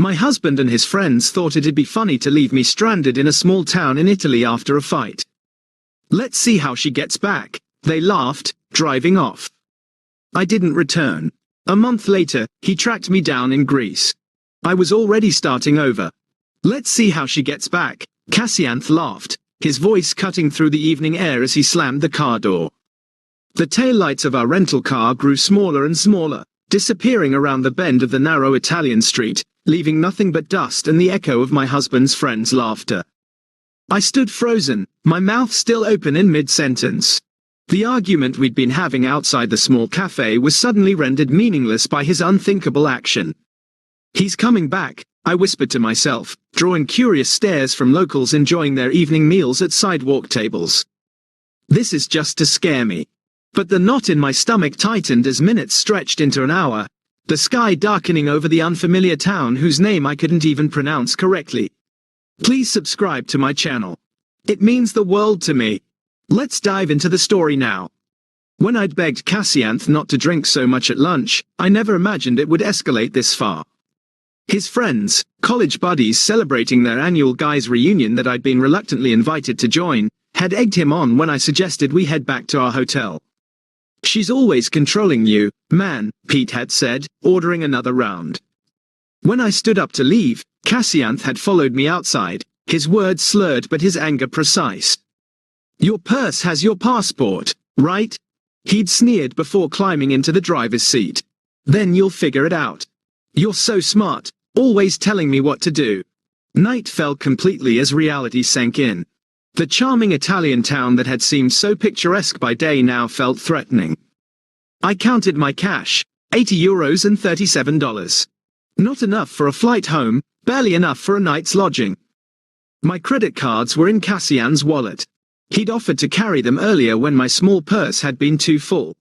My husband and his friends thought it'd be funny to leave me stranded in a small town in Italy after a fight. Let's see how she gets back, they laughed, driving off. I didn't return. A month later, he tracked me down in Greece. I was already starting over. Let's see how she gets back, Cassianth laughed, his voice cutting through the evening air as he slammed the car door. The taillights of our rental car grew smaller and smaller, disappearing around the bend of the narrow Italian street, leaving nothing but dust and the echo of my husband's friends' laughter. I stood frozen, my mouth still open in mid-sentence. The argument we'd been having outside the small cafe was suddenly rendered meaningless by his unthinkable action. He's coming back, I whispered to myself, drawing curious stares from locals enjoying their evening meals at sidewalk tables. This is just to scare me. But the knot in my stomach tightened as minutes stretched into an hour, the sky darkening over the unfamiliar town whose name I couldn't even pronounce correctly. Please subscribe to my channel. It means the world to me. Let's dive into the story now. When I'd begged Cassianth not to drink so much at lunch, I never imagined it would escalate this far. His friends, college buddies celebrating their annual guys' reunion that I'd been reluctantly invited to join, had egged him on when I suggested we head back to our hotel. She's always controlling you, man, Pete had said, ordering another round. When I stood up to leave, Cassianth had followed me outside, his words slurred but his anger precise. Your purse has your passport, right? He'd sneered before climbing into the driver's seat. Then you'll figure it out. You're so smart, always telling me what to do. Night fell completely as reality sank in. The charming Italian town that had seemed so picturesque by day now felt threatening. I counted my cash, €80 and $37. Not enough for a flight home, barely enough for a night's lodging. My credit cards were in Cassian's wallet. He'd offered to carry them earlier when my small purse had been too full.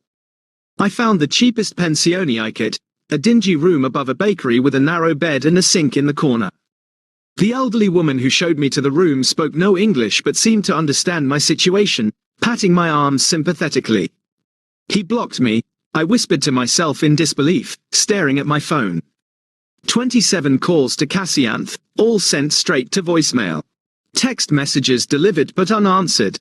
I found the cheapest pensione I could, a dingy room above a bakery with a narrow bed and a sink in the corner. The elderly woman who showed me to the room spoke no English but seemed to understand my situation, patting my arms sympathetically. He blocked me, I whispered to myself in disbelief, staring at my phone. 27 calls to Cassianth, all sent straight to voicemail. Text messages delivered but unanswered.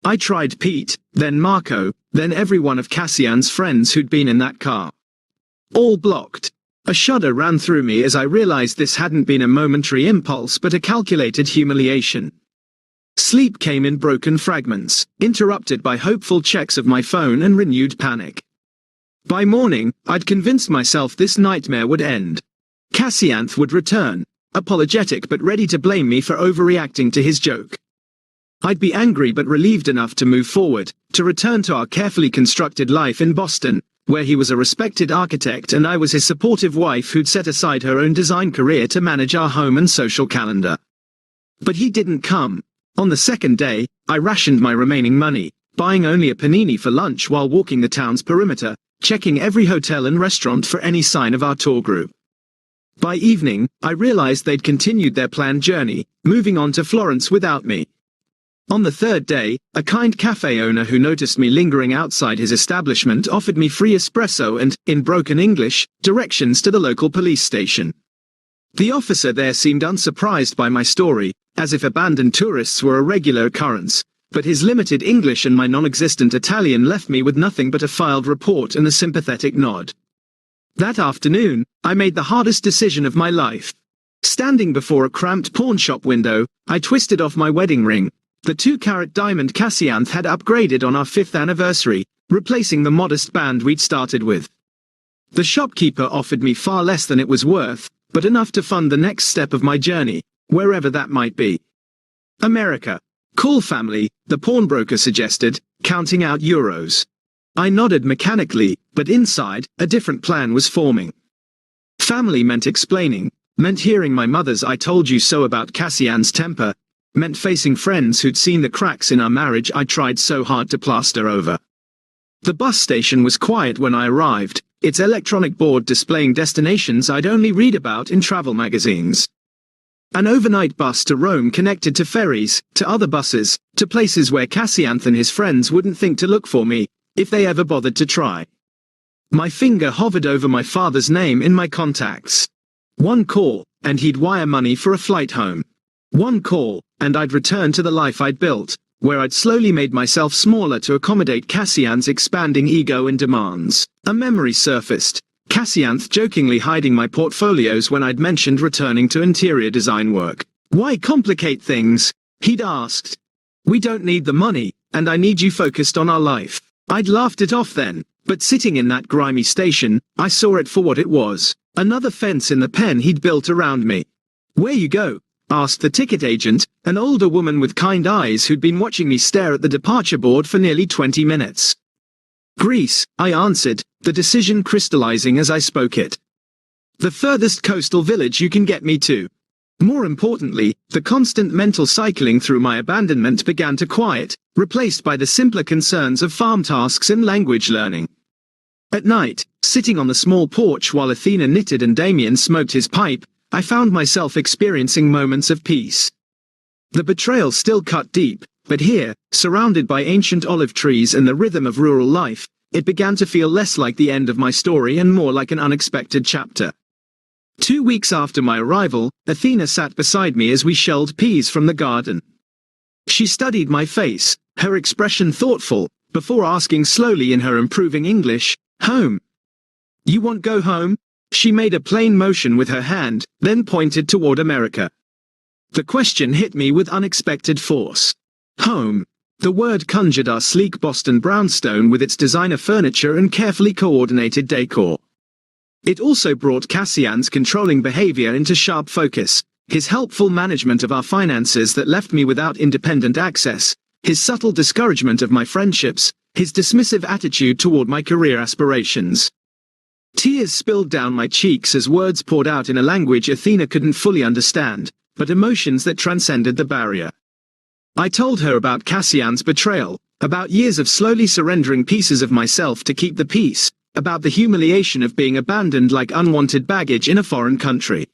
I tried Pete, then Marco, then every one of Cassian's friends who'd been in that car. All blocked. A shudder ran through me as I realized this hadn't been a momentary impulse but a calculated humiliation. Sleep came in broken fragments, interrupted by hopeful checks of my phone and renewed panic. By morning, I'd convinced myself this nightmare would end. Cassianth would return, apologetic but ready to blame me for overreacting to his joke. I'd be angry but relieved enough to move forward, to return to our carefully constructed life in Boston, where he was a respected architect and I was his supportive wife who'd set aside her own design career to manage our home and social calendar. But he didn't come. On the second day, I rationed my remaining money, buying only a panini for lunch while walking the town's perimeter, checking every hotel and restaurant for any sign of our tour group. By evening, I realized they'd continued their planned journey, moving on to Florence without me. On the third day, a kind cafe owner who noticed me lingering outside his establishment offered me free espresso and, in broken English, directions to the local police station. The officer there seemed unsurprised by my story, as if abandoned tourists were a regular occurrence, but his limited English and my non-existent Italian left me with nothing but a filed report and a sympathetic nod. That afternoon, I made the hardest decision of my life. Standing before a cramped pawnshop window, I twisted off my wedding ring, the 2-carat diamond Cassianth had upgraded on our 5th anniversary, replacing the modest band we'd started with. The shopkeeper offered me far less than it was worth, but enough to fund the next step of my journey, wherever that might be. America. Cool family, the pawnbroker suggested, counting out euros. I nodded mechanically, but inside, a different plan was forming. Family meant explaining, meant hearing my mother's "I told you so" about Cassian's temper, meant facing friends who'd seen the cracks in our marriage I tried so hard to plaster over. The bus station was quiet when I arrived, its electronic board displaying destinations I'd only read about in travel magazines. An overnight bus to Rome connected to ferries, to other buses, to places where Cassianth and his friends wouldn't think to look for me, if they ever bothered to try. My finger hovered over my father's name in my contacts. One call, and he'd wire money for a flight home. One call, and I'd return to the life I'd built, where I'd slowly made myself smaller to accommodate Cassian's expanding ego and demands. A memory surfaced, Cassianth jokingly hiding my portfolios when I'd mentioned returning to interior design work. "Why complicate things?" he'd asked. "We don't need the money, and I need you focused on our life." I'd laughed it off then, but sitting in that grimy station, I saw it for what it was. Another fence in the pen he'd built around me. "Where you go?" asked the ticket agent, an older woman with kind eyes who'd been watching me stare at the departure board for nearly 20 minutes. "Greece," I answered, the decision crystallizing as I spoke it. "The furthest coastal village you can get me to." More importantly, the constant mental cycling through my abandonment began to quiet, replaced by the simpler concerns of farm tasks and language learning. At night, sitting on the small porch while Athena knitted and Damien smoked his pipe, I found myself experiencing moments of peace. The betrayal still cut deep, but here, surrounded by ancient olive trees and the rhythm of rural life, it began to feel less like the end of my story and more like an unexpected chapter. 2 weeks after my arrival, Athena sat beside me as we shelled peas from the garden. She studied my face, her expression thoughtful, before asking slowly in her improving English, "Home? You want go home?" She made a plain motion with her hand, then pointed toward America. The question hit me with unexpected force. Home. The word conjured our sleek Boston brownstone with its designer furniture and carefully coordinated decor. It also brought Cassian's controlling behavior into sharp focus, his helpful management of our finances that left me without independent access, his subtle discouragement of my friendships, his dismissive attitude toward my career aspirations. Tears spilled down my cheeks as words poured out in a language Athena couldn't fully understand, but emotions that transcended the barrier. I told her about Cassian's betrayal, about years of slowly surrendering pieces of myself to keep the peace, about the humiliation of being abandoned like unwanted baggage in a foreign country.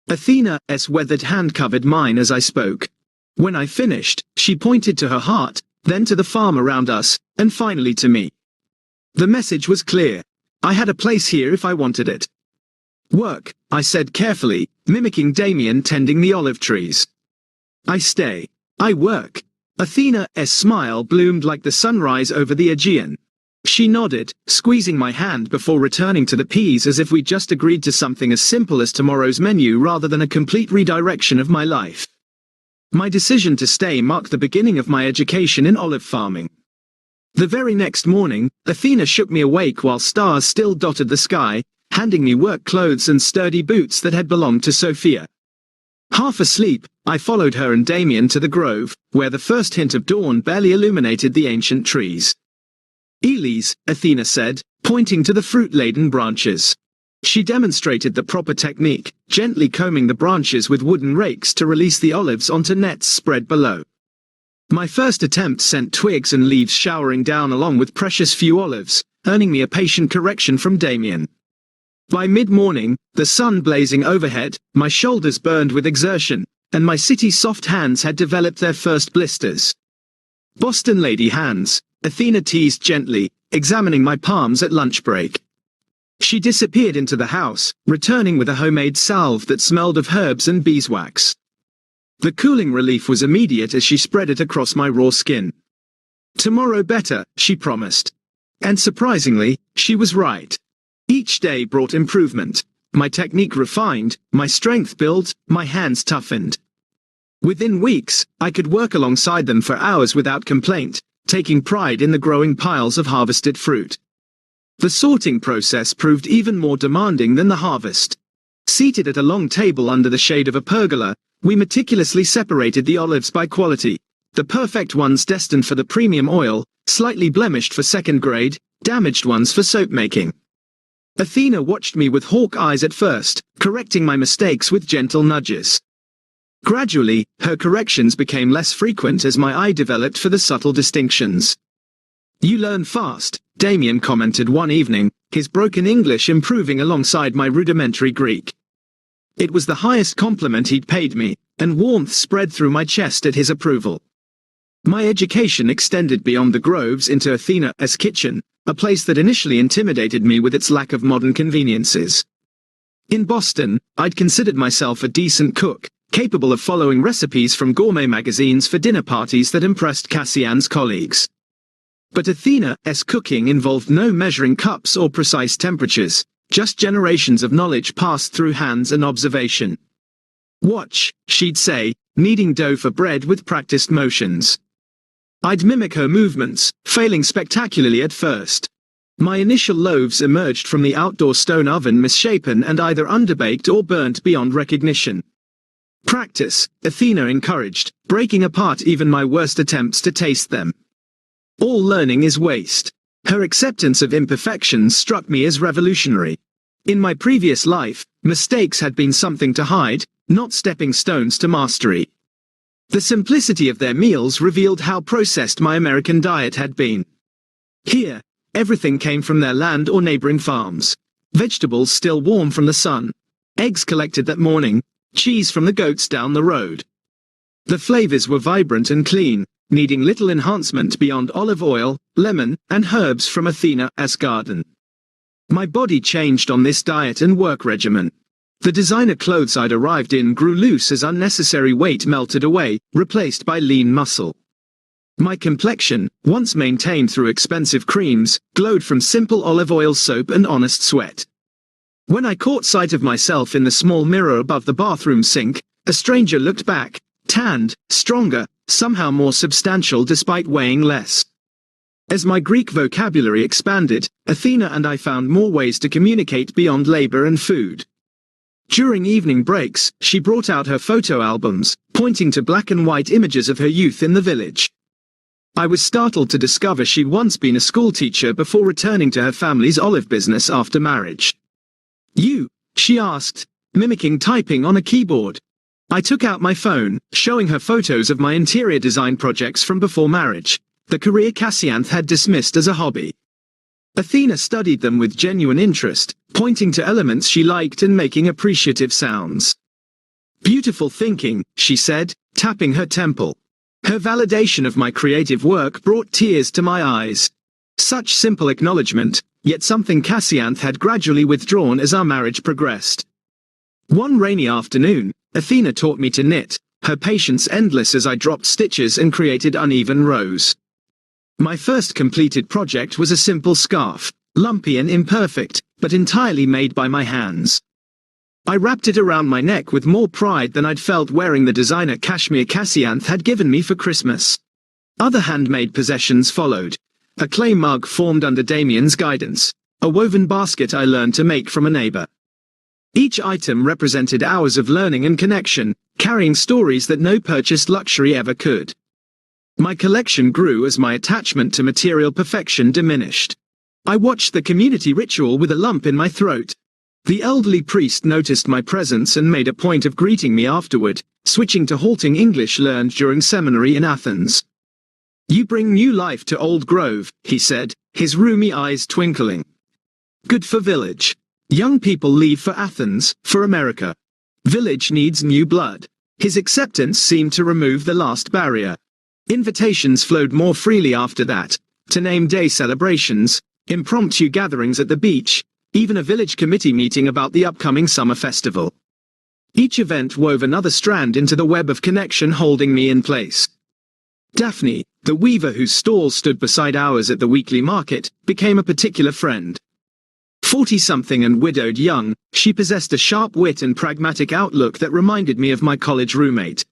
Athena's weathered hand covered mine as I spoke. When I finished, she pointed to her heart, then to the farm around us, and finally to me. The message was clear. I had a place here if I wanted it. "Work," I said carefully, mimicking Damien tending the olive trees. "I stay. I work." Athena's smile bloomed like the sunrise over the Aegean. She nodded, squeezing my hand before returning to the peas as if we'd just agreed to something as simple as tomorrow's menu rather than a complete redirection of my life. My decision to stay marked the beginning of my education in olive farming. The very next morning, Athena shook me awake while stars still dotted the sky, handing me work clothes and sturdy boots that had belonged to Sophia. Half asleep, I followed her and Damien to the grove, where the first hint of dawn barely illuminated the ancient trees. "Elise," Athena said, pointing to the fruit-laden branches. She demonstrated the proper technique, gently combing the branches with wooden rakes to release the olives onto nets spread below. My first attempt sent twigs and leaves showering down along with precious few olives, earning me a patient correction from Damien. By mid-morning, the sun blazing overhead, my shoulders burned with exertion, and my city's soft hands had developed their first blisters. "Boston lady hands," Athena teased gently, examining my palms at lunch break. She disappeared into the house, returning with a homemade salve that smelled of herbs and beeswax. The cooling relief was immediate as she spread it across my raw skin. "Tomorrow better," she promised. And surprisingly, she was right. Each day brought improvement. My technique refined, my strength built, my hands toughened. Within weeks, I could work alongside them for hours without complaint, taking pride in the growing piles of harvested fruit. The sorting process proved even more demanding than the harvest. Seated at a long table under the shade of a pergola, we meticulously separated the olives by quality, the perfect ones destined for the premium oil, slightly blemished for second grade, damaged ones for soap making. Athena watched me with hawk eyes at first, correcting my mistakes with gentle nudges. Gradually, her corrections became less frequent as my eye developed for the subtle distinctions. "You learn fast," Damien commented one evening, his broken English improving alongside my rudimentary Greek. It was the highest compliment he'd paid me, and warmth spread through my chest at his approval. My education extended beyond the groves into Athena's kitchen, a place that initially intimidated me with its lack of modern conveniences. In Boston, I'd considered myself a decent cook, capable of following recipes from gourmet magazines for dinner parties that impressed Cassian's colleagues. But Athena's cooking involved no measuring cups or precise temperatures, just generations of knowledge passed through hands and observation. "Watch," she'd say, kneading dough for bread with practiced motions. I'd mimic her movements, failing spectacularly at first. My initial loaves emerged from the outdoor stone oven misshapen and either underbaked or burnt beyond recognition. "Practice," Athena encouraged, breaking apart even my worst attempts to taste them. "All learning is waste." Her acceptance of imperfections struck me as revolutionary. In my previous life, mistakes had been something to hide, not stepping stones to mastery. The simplicity of their meals revealed how processed my American diet had been. Here, everything came from their land or neighboring farms. Vegetables still warm from the sun. Eggs collected that morning. Cheese from the goats down the road. The flavors were vibrant and clean, needing little enhancement beyond olive oil, lemon, and herbs from Athena's garden. My body changed on this diet and work regimen. The designer clothes I'd arrived in grew loose as unnecessary weight melted away, replaced by lean muscle. My complexion, once maintained through expensive creams, glowed from simple olive oil soap and honest sweat. When I caught sight of myself in the small mirror above the bathroom sink, a stranger looked back, tanned, stronger, somehow more substantial despite weighing less. As my Greek vocabulary expanded, Athena and I found more ways to communicate beyond labor and food. During evening breaks, she brought out her photo albums, pointing to black and white images of her youth in the village. I was startled to discover she'd once been a schoolteacher before returning to her family's olive business after marriage. "You?" she asked, mimicking typing on a keyboard. I took out my phone, showing her photos of my interior design projects from before marriage, the career Cassian had dismissed as a hobby. Athena studied them with genuine interest, pointing to elements she liked and making appreciative sounds. "Beautiful thinking," she said, tapping her temple. Her validation of my creative work brought tears to my eyes. Such simple acknowledgement, yet something Cassian had gradually withdrawn as our marriage progressed. One rainy afternoon, Athena taught me to knit, her patience endless as I dropped stitches and created uneven rows. My first completed project was a simple scarf, lumpy and imperfect, but entirely made by my hands. I wrapped it around my neck with more pride than I'd felt wearing the designer cashmere Cassian had given me for Christmas. Other handmade possessions followed. A clay mug formed under Damien's guidance, a woven basket I learned to make from a neighbor. Each item represented hours of learning and connection, carrying stories that no purchased luxury ever could. My collection grew as my attachment to material perfection diminished. I watched the community ritual with a lump in my throat. The elderly priest noticed my presence and made a point of greeting me afterward, switching to halting English learned during seminary in Athens. "You bring new life to Old Grove," he said, his rheumy eyes twinkling. "Good for Village. Young people leave for Athens, for America. Village needs new blood." His acceptance seemed to remove the last barrier. Invitations flowed more freely after that, to name day celebrations, impromptu gatherings at the beach, even a village committee meeting about the upcoming summer festival. Each event wove another strand into the web of connection holding me in place. Daphne, the weaver whose stall stood beside ours at the weekly market, became a particular friend. 40-something and widowed young, she possessed a sharp wit and pragmatic outlook that reminded me of my college roommate.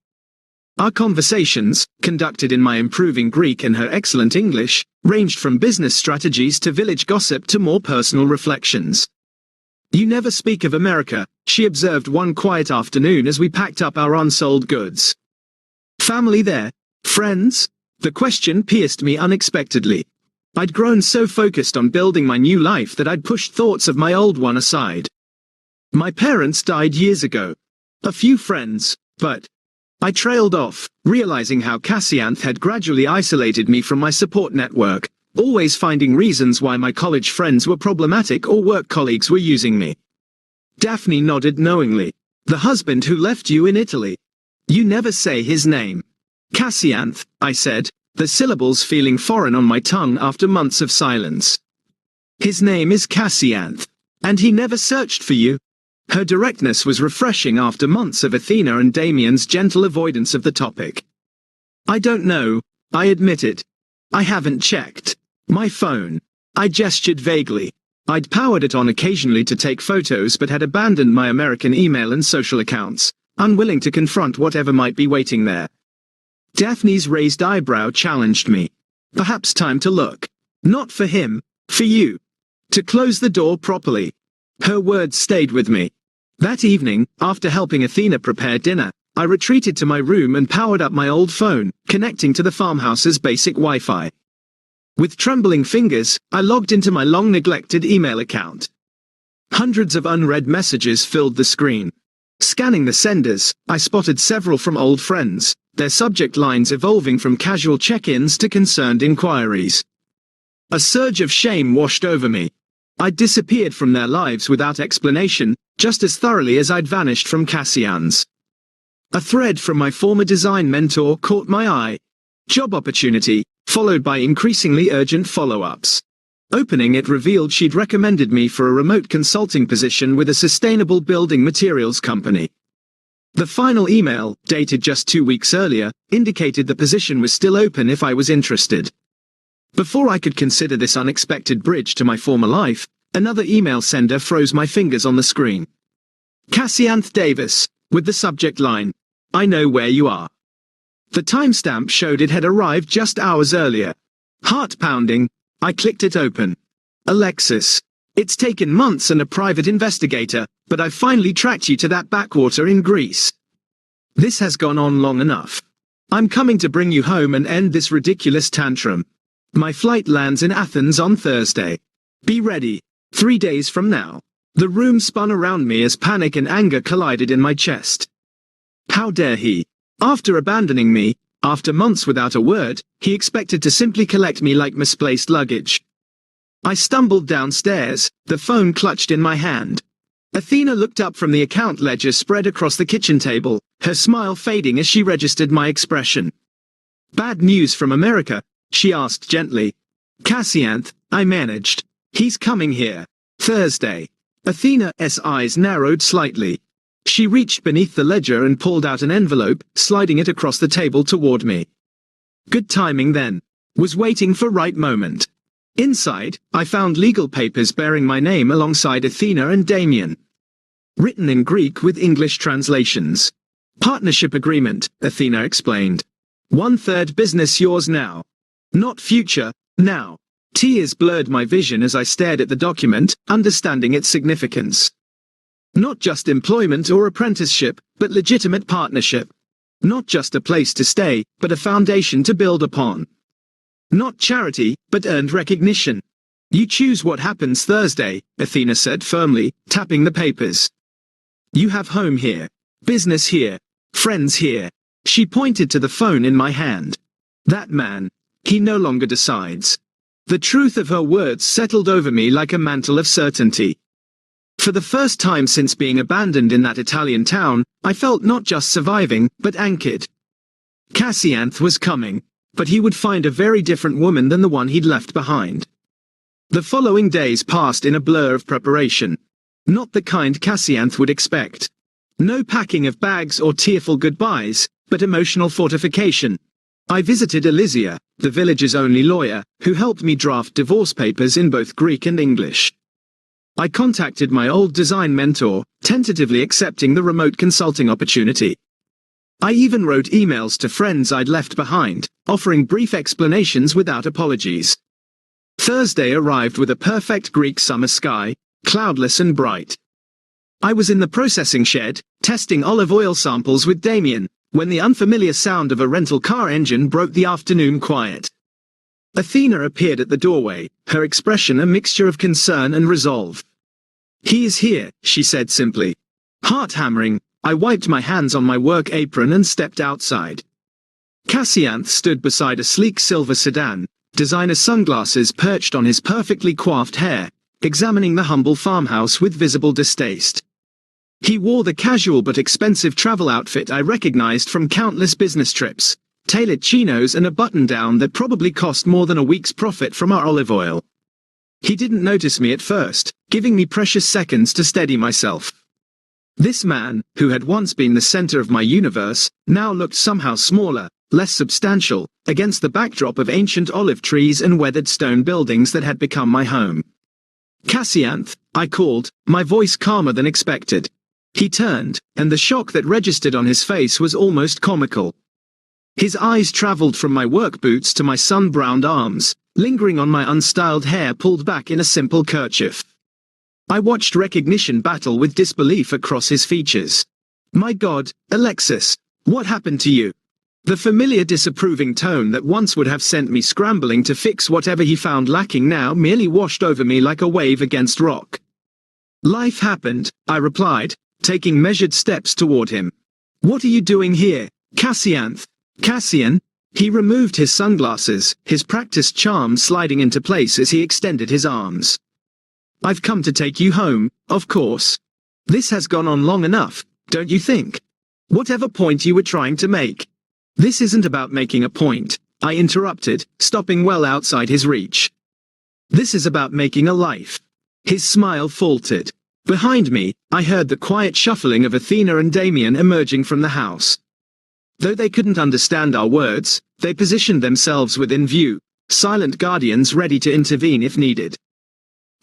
Our conversations, conducted in my improving Greek and her excellent English, ranged from business strategies to village gossip to more personal reflections. "You never speak of America," she observed one quiet afternoon as we packed up our unsold goods. "Family there? Friends?" The question pierced me unexpectedly. I'd grown so focused on building my new life that I'd pushed thoughts of my old one aside. "My parents died years ago. A few friends, but..." I trailed off, realizing how Cassian had gradually isolated me from my support network, always finding reasons why my college friends were problematic or work colleagues were using me. Daphne nodded knowingly. "The husband who left you in Italy. You never say his name." "Cassian," I said, the syllables feeling foreign on my tongue after months of silence. "His name is Cassian. And he never searched for you?" Her directness was refreshing after months of Athena and Damien's gentle avoidance of the topic. I don't know, I admitted. I haven't checked my phone. I gestured vaguely. I'd powered it on occasionally to take photos but had abandoned my American email and social accounts, unwilling to confront whatever might be waiting there. Daphne's raised eyebrow challenged me. Perhaps time to look. Not for him, for you. To close the door properly. Her words stayed with me. That evening, after helping Athena prepare dinner, I retreated to my room and powered up my old phone, connecting to the farmhouse's basic Wi-Fi. With trembling fingers, I logged into my long-neglected email account. Hundreds of unread messages filled the screen. Scanning the senders, I spotted several from old friends, their subject lines evolving from casual check-ins to concerned inquiries. A surge of shame washed over me. I'd disappeared from their lives without explanation, just as thoroughly as I'd vanished from Cassian's. A thread from my former design mentor caught my eye. Job opportunity, followed by increasingly urgent follow-ups. Opening it revealed she'd recommended me for a remote consulting position with a sustainable building materials company. The final email, dated just 2 weeks earlier, indicated the position was still open if I was interested. Before I could consider this unexpected bridge to my former life, another email sender froze my fingers on the screen. Cassianth Davis, with the subject line, "I know where you are." The timestamp showed it had arrived just hours earlier. Heart pounding, I clicked it open. Alexis, it's taken months and a private investigator, but I've finally tracked you to that backwater in Greece. This has gone on long enough. I'm coming to bring you home and end this ridiculous tantrum. My flight lands in Athens on Thursday. Be ready. 3 days from now. The room spun around me as panic and anger collided in my chest. How dare he? After abandoning me, after months without a word, he expected to simply collect me like misplaced luggage. I stumbled downstairs, the phone clutched in my hand. Athena looked up from the account ledger spread across the kitchen table, her smile fading as she registered my expression. Bad news from America? She asked gently. Cassianth, I managed. He's coming here. Thursday. Athena's eyes narrowed slightly. She reached beneath the ledger and pulled out an envelope, sliding it across the table toward me. Good timing then. Was waiting for right moment. Inside, I found legal papers bearing my name alongside Athena and Damien. Written in Greek with English translations. Partnership agreement, Athena explained. 1/3 business yours now. Not future, now. Tears blurred my vision as I stared at the document, understanding its significance. Not just employment or apprenticeship, but legitimate partnership. Not just a place to stay, but a foundation to build upon. Not charity, but earned recognition. You choose what happens Thursday, Athena said firmly, tapping the papers. You have home here. Business here. Friends here. She pointed to the phone in my hand. That man. He no longer decides. The truth of her words settled over me like a mantle of certainty. For the first time since being abandoned in that Italian town, I felt not just surviving, but anchored. Cassianth was coming, but he would find a very different woman than the one he'd left behind. The following days passed in a blur of preparation. Not the kind Cassianth would expect. No packing of bags or tearful goodbyes, but emotional fortification. I visited Elysia, the village's only lawyer, who helped me draft divorce papers in both Greek and English. I contacted my old design mentor, tentatively accepting the remote consulting opportunity. I even wrote emails to friends I'd left behind, offering brief explanations without apologies. Thursday arrived with a perfect Greek summer sky, cloudless and bright. I was in the processing shed, testing olive oil samples with Damien, when the unfamiliar sound of a rental car engine broke the afternoon quiet. Athena appeared at the doorway, her expression a mixture of concern and resolve. He is here, she said simply. Heart hammering, I wiped my hands on my work apron and stepped outside. Cassianth stood beside a sleek silver sedan, designer sunglasses perched on his perfectly coiffed hair, examining the humble farmhouse with visible distaste. He wore the casual but expensive travel outfit I recognized from countless business trips, tailored chinos and a button-down that probably cost more than a week's profit from our olive oil. He didn't notice me at first, giving me precious seconds to steady myself. This man, who had once been the center of my universe, now looked somehow smaller, less substantial, against the backdrop of ancient olive trees and weathered stone buildings that had become my home. "Cassianth," I called, my voice calmer than expected. He turned, and the shock that registered on his face was almost comical. His eyes traveled from my work boots to my sun-browned arms, lingering on my unstyled hair pulled back in a simple kerchief. I watched recognition battle with disbelief across his features. "My God, Alexis, what happened to you?" The familiar disapproving tone that once would have sent me scrambling to fix whatever he found lacking now merely washed over me like a wave against rock. "Life happened," I replied, taking measured steps toward him. "What are you doing here, Cassianth?" "Cassian?" He removed his sunglasses, his practiced charm sliding into place as he extended his arms. "I've come to take you home, of course. This has gone on long enough, don't you think? Whatever point you were trying to make." "This isn't about making a point," I interrupted, stopping well outside his reach. "This is about making a life." His smile faltered. Behind me, I heard the quiet shuffling of Athena and Damien emerging from the house. Though they couldn't understand our words, they positioned themselves within view, silent guardians ready to intervene if needed.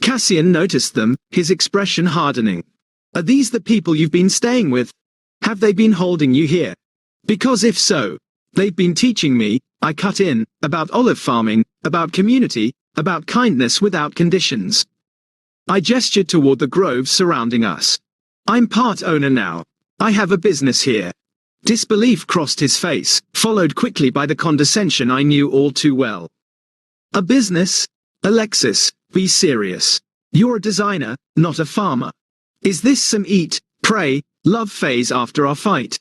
Cassian noticed them, his expression hardening. "Are these the people you've been staying with? Have they been holding you here? Because if so, they've been teaching me," I cut in, "about olive farming, about community, about kindness without conditions." I gestured toward the groves surrounding us. "I'm part owner now. I have a business here." Disbelief crossed his face, followed quickly by the condescension I knew all too well. "A business? Alexis, be serious. You're a designer, not a farmer. Is this some eat, pray, love phase after our fight?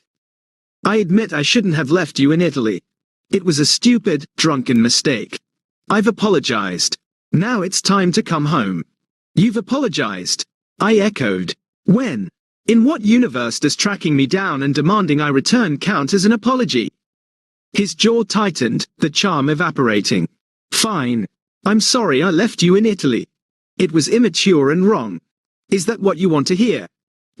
I admit I shouldn't have left you in Italy. It was a stupid, drunken mistake. I've apologized. Now it's time to come home." "You've apologized?" I echoed. "When? In what universe does tracking me down and demanding I return count as an apology?" His jaw tightened, the charm evaporating. "Fine. I'm sorry I left you in Italy. It was immature and wrong. Is that what you want to hear?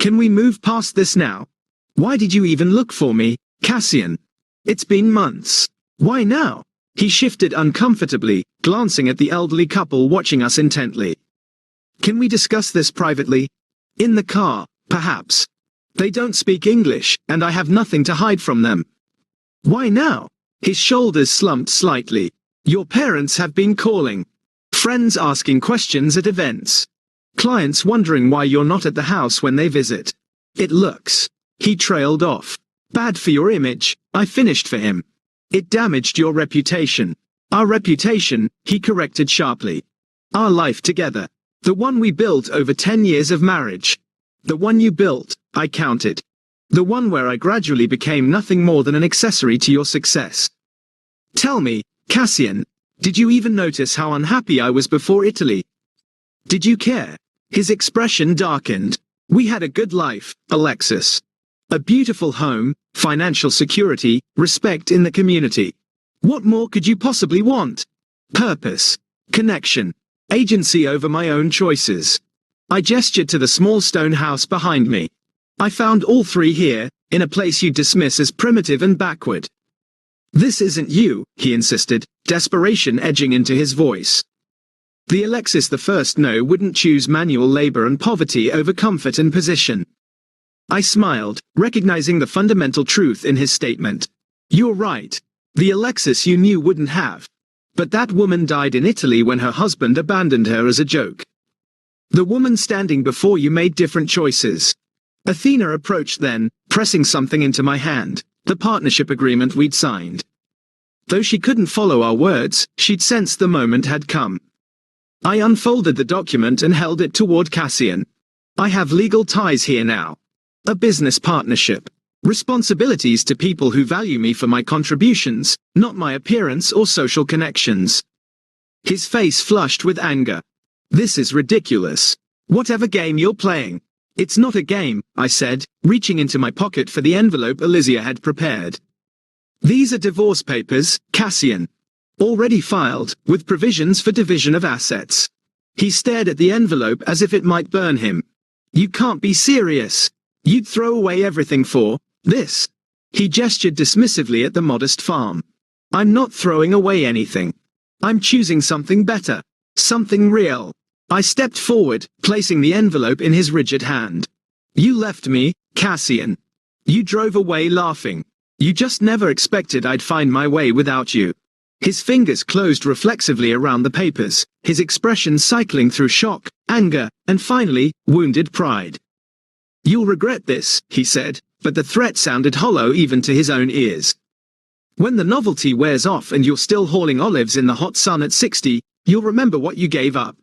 Can we move past this now? Why did you even look for me, Cassian? It's been months. Why now?" He shifted uncomfortably, glancing at the elderly couple watching us intently. "Can we discuss this privately? In the car, perhaps. They don't speak English, and I have nothing to hide from them." "Why now?" His shoulders slumped slightly. "Your parents have been calling. Friends asking questions at events. Clients wondering why you're not at the house when they visit. It looks..." He trailed off. "Bad for your image," I finished for him. "It damaged your reputation." "Our reputation," he corrected sharply. "Our life together. The one we built over 10 years of marriage. The one you built," I counted. "The one where I gradually became nothing more than an accessory to your success. Tell me, Cassian, did you even notice how unhappy I was before Italy? Did you care?" His expression darkened. "We had a good life, Alexis. A beautiful home, financial security, respect in the community. What more could you possibly want? Purpose, connection, agency over my own choices." I gestured to the small stone house behind me. "I found all three here, in a place you dismiss as primitive and backward." "This isn't you," he insisted, desperation edging into his voice. "The Alexis the first no wouldn't choose manual labor and poverty over comfort and position." I smiled, recognizing the fundamental truth in his statement. "You're right. The Alexis you knew wouldn't have. But that woman died in Italy when her husband abandoned her as a joke. The woman standing before you made different choices." Athena approached then, pressing something into my hand, the partnership agreement we'd signed. Though she couldn't follow our words, she'd sensed the moment had come. I unfolded the document and held it toward Cassian. "I have legal ties here now. A business partnership. Responsibilities to people who value me for my contributions, not my appearance or social connections." His face flushed with anger. "This is ridiculous. Whatever game you're playing." "It's not a game," I said, reaching into my pocket for the envelope Alizia had prepared. "These are divorce papers, Cassian. Already filed, with provisions for division of assets." He stared at the envelope as if it might burn him. "You can't be serious." You'd throw away everything for this? He gestured dismissively at the modest farm. I'm not throwing away anything. I'm choosing something better. Something real. I stepped forward, placing the envelope in his rigid hand. You left me, Cassian. You drove away laughing. You just never expected I'd find my way without you. His fingers closed reflexively around the papers, his expression cycling through shock, anger, and finally, wounded pride. You'll regret this, he said, but the threat sounded hollow even to his own ears. When the novelty wears off and you're still hauling olives in the hot sun at 60, you'll remember what you gave up.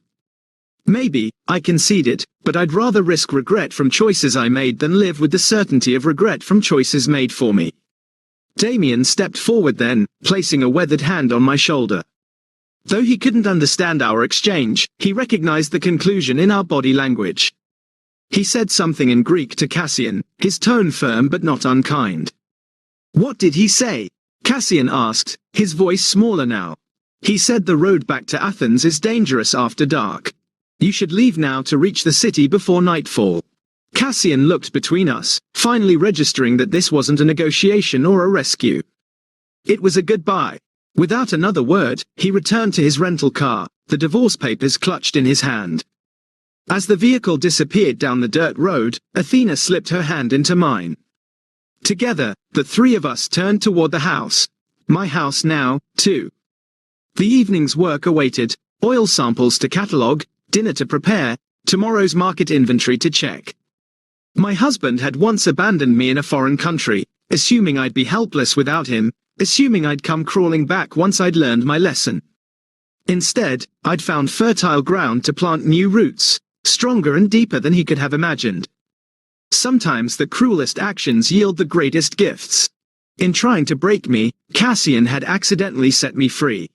Maybe, I conceded, but I'd rather risk regret from choices I made than live with the certainty of regret from choices made for me. Damien stepped forward then, placing a weathered hand on my shoulder. Though he couldn't understand our exchange, he recognized the conclusion in our body language. He said something in Greek to Cassian, his tone firm but not unkind. What did he say? Cassian asked, his voice smaller now. He said the road back to Athens is dangerous after dark. You should leave now to reach the city before nightfall. Cassian looked between us, finally registering that this wasn't a negotiation or a rescue. It was a goodbye. Without another word, he returned to his rental car, the divorce papers clutched in his hand. As the vehicle disappeared down the dirt road, Athena slipped her hand into mine. Together, the three of us turned toward the house. My house now, too. The evening's work awaited, oil samples to catalogue, dinner to prepare, tomorrow's market inventory to check. My husband had once abandoned me in a foreign country, assuming I'd be helpless without him, assuming I'd come crawling back once I'd learned my lesson. Instead, I'd found fertile ground to plant new roots, stronger and deeper than he could have imagined. Sometimes the cruelest actions yield the greatest gifts. In trying to break me, Cassian had accidentally set me free.